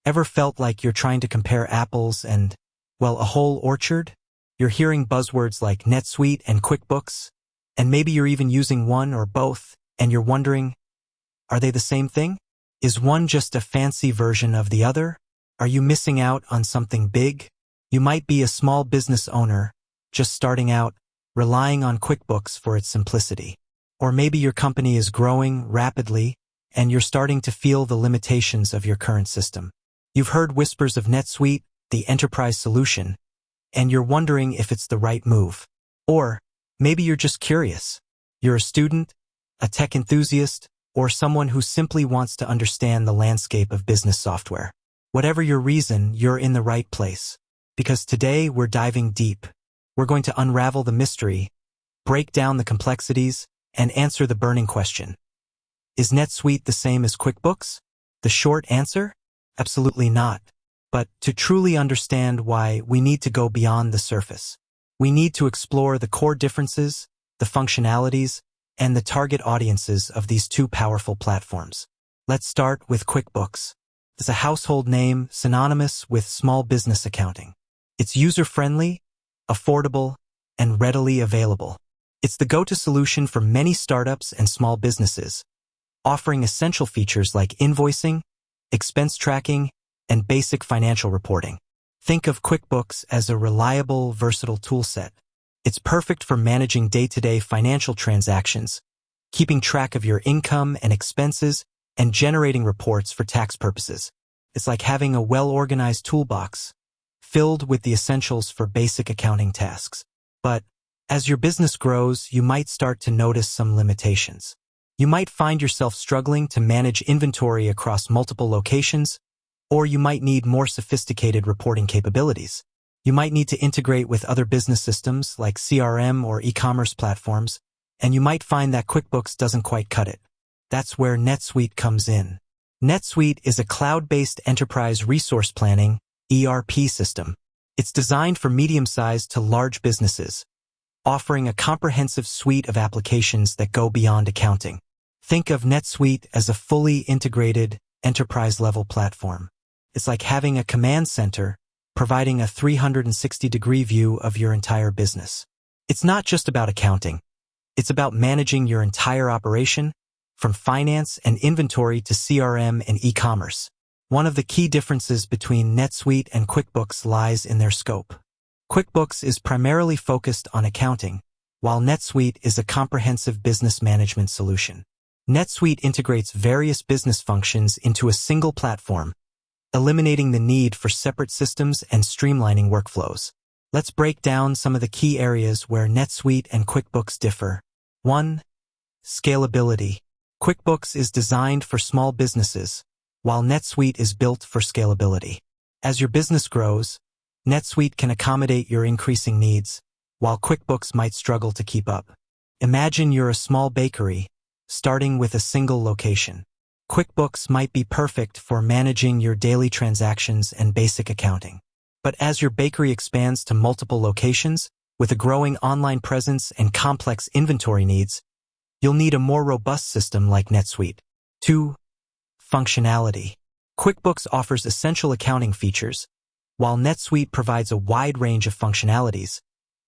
Ever felt like you're trying to compare apples and, well, a whole orchard? You're hearing buzzwords like NetSuite and QuickBooks, and maybe you're even using one or both, and you're wondering, are they the same thing? Is one just a fancy version of the other? Are you missing out on something big? You might be a small business owner, just starting out, relying on QuickBooks for its simplicity. Or maybe your company is growing rapidly, and you're starting to feel the limitations of your current system. You've heard whispers of NetSuite, the enterprise solution, and you're wondering if it's the right move. Or maybe you're just curious. You're a student, a tech enthusiast, or someone who simply wants to understand the landscape of business software. Whatever your reason, you're in the right place. Because today we're diving deep. We're going to unravel the mystery, break down the complexities, and answer the burning question. Is NetSuite the same as QuickBooks? The short answer? Absolutely not. But to truly understand why, we need to go beyond the surface. We need to explore the core differences, the functionalities, and the target audiences of these two powerful platforms. Let's start with QuickBooks. It's a household name synonymous with small business accounting. It's user-friendly, affordable, and readily available. It's the go-to solution for many startups and small businesses, offering essential features like invoicing, expense tracking, and basic financial reporting. Think of QuickBooks as a reliable, versatile toolset. It's perfect for managing day-to-day financial transactions, keeping track of your income and expenses, and generating reports for tax purposes. It's like having a well-organized toolbox, filled with the essentials for basic accounting tasks. But as your business grows, you might start to notice some limitations. You might find yourself struggling to manage inventory across multiple locations, or you might need more sophisticated reporting capabilities. You might need to integrate with other business systems like CRM or e-commerce platforms, and you might find that QuickBooks doesn't quite cut it. That's where NetSuite comes in. NetSuite is a cloud-based enterprise resource planning (ERP) system. It's designed for medium-sized to large businesses, offering a comprehensive suite of applications that go beyond accounting. Think of NetSuite as a fully integrated, enterprise-level platform. It's like having a command center, providing a 360-degree view of your entire business. It's not just about accounting. It's about managing your entire operation, from finance and inventory to CRM and e-commerce. One of the key differences between NetSuite and QuickBooks lies in their scope. QuickBooks is primarily focused on accounting, while NetSuite is a comprehensive business management solution. NetSuite integrates various business functions into a single platform, eliminating the need for separate systems and streamlining workflows. Let's break down some of the key areas where NetSuite and QuickBooks differ. 1. Scalability. QuickBooks is designed for small businesses, while NetSuite is built for scalability. As your business grows, NetSuite can accommodate your increasing needs, while QuickBooks might struggle to keep up. Imagine you're a small bakery, starting with a single location. QuickBooks might be perfect for managing your daily transactions and basic accounting. But as your bakery expands to multiple locations, with a growing online presence and complex inventory needs, you'll need a more robust system like NetSuite. 2. Functionality. QuickBooks offers essential accounting features, while NetSuite provides a wide range of functionalities,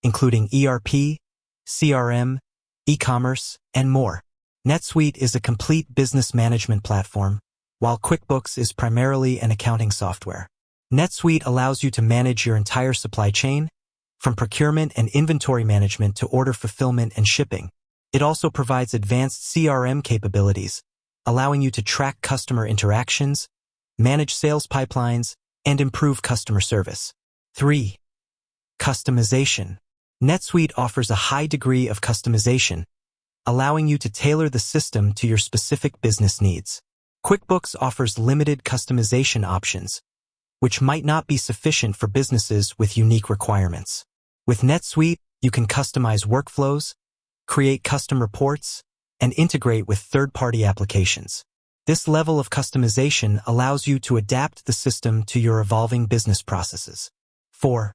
including ERP, CRM, e-commerce, and more. NetSuite is a complete business management platform, while QuickBooks is primarily an accounting software. NetSuite allows you to manage your entire supply chain, from procurement and inventory management to order fulfillment and shipping. It also provides advanced CRM capabilities, allowing you to track customer interactions, manage sales pipelines, and improve customer service. 3. Customization. NetSuite offers a high degree of customization, allowing you to tailor the system to your specific business needs. QuickBooks offers limited customization options, which might not be sufficient for businesses with unique requirements. With NetSuite, you can customize workflows, create custom reports, and integrate with third-party applications. This level of customization allows you to adapt the system to your evolving business processes. 4.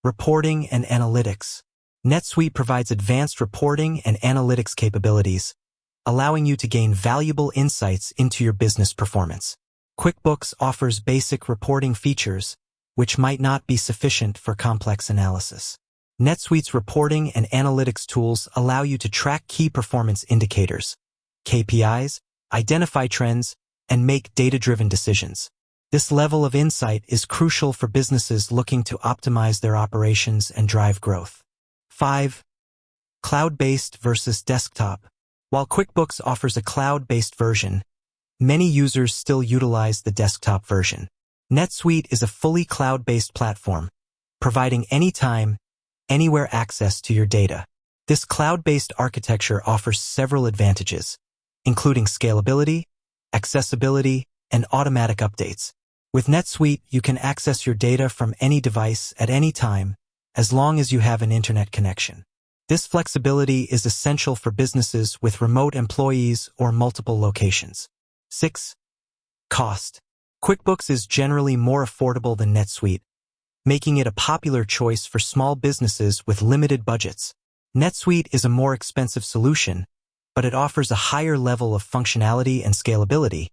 Reporting and analytics. NetSuite provides advanced reporting and analytics capabilities, allowing you to gain valuable insights into your business performance. QuickBooks offers basic reporting features, which might not be sufficient for complex analysis. NetSuite's reporting and analytics tools allow you to track key performance indicators, KPIs, identify trends, and make data-driven decisions. This level of insight is crucial for businesses looking to optimize their operations and drive growth. 5. Cloud-based versus desktop. While QuickBooks offers a cloud-based version, many users still utilize the desktop version. NetSuite is a fully cloud-based platform, providing anytime, anywhere access to your data. This cloud-based architecture offers several advantages, including scalability, accessibility, and automatic updates. With NetSuite, you can access your data from any device at any time, as long as you have an internet connection. This flexibility is essential for businesses with remote employees or multiple locations. 6. Cost. QuickBooks is generally more affordable than NetSuite, making it a popular choice for small businesses with limited budgets. NetSuite is a more expensive solution, but it offers a higher level of functionality and scalability,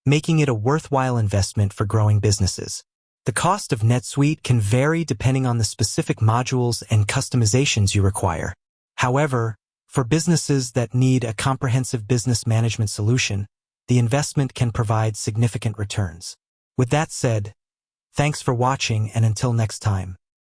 making it a worthwhile investment for growing businesses. The cost of NetSuite can vary depending on the specific modules and customizations you require. However, for businesses that need a comprehensive business management solution, the investment can provide significant returns. With that said, thanks for watching, and until next time.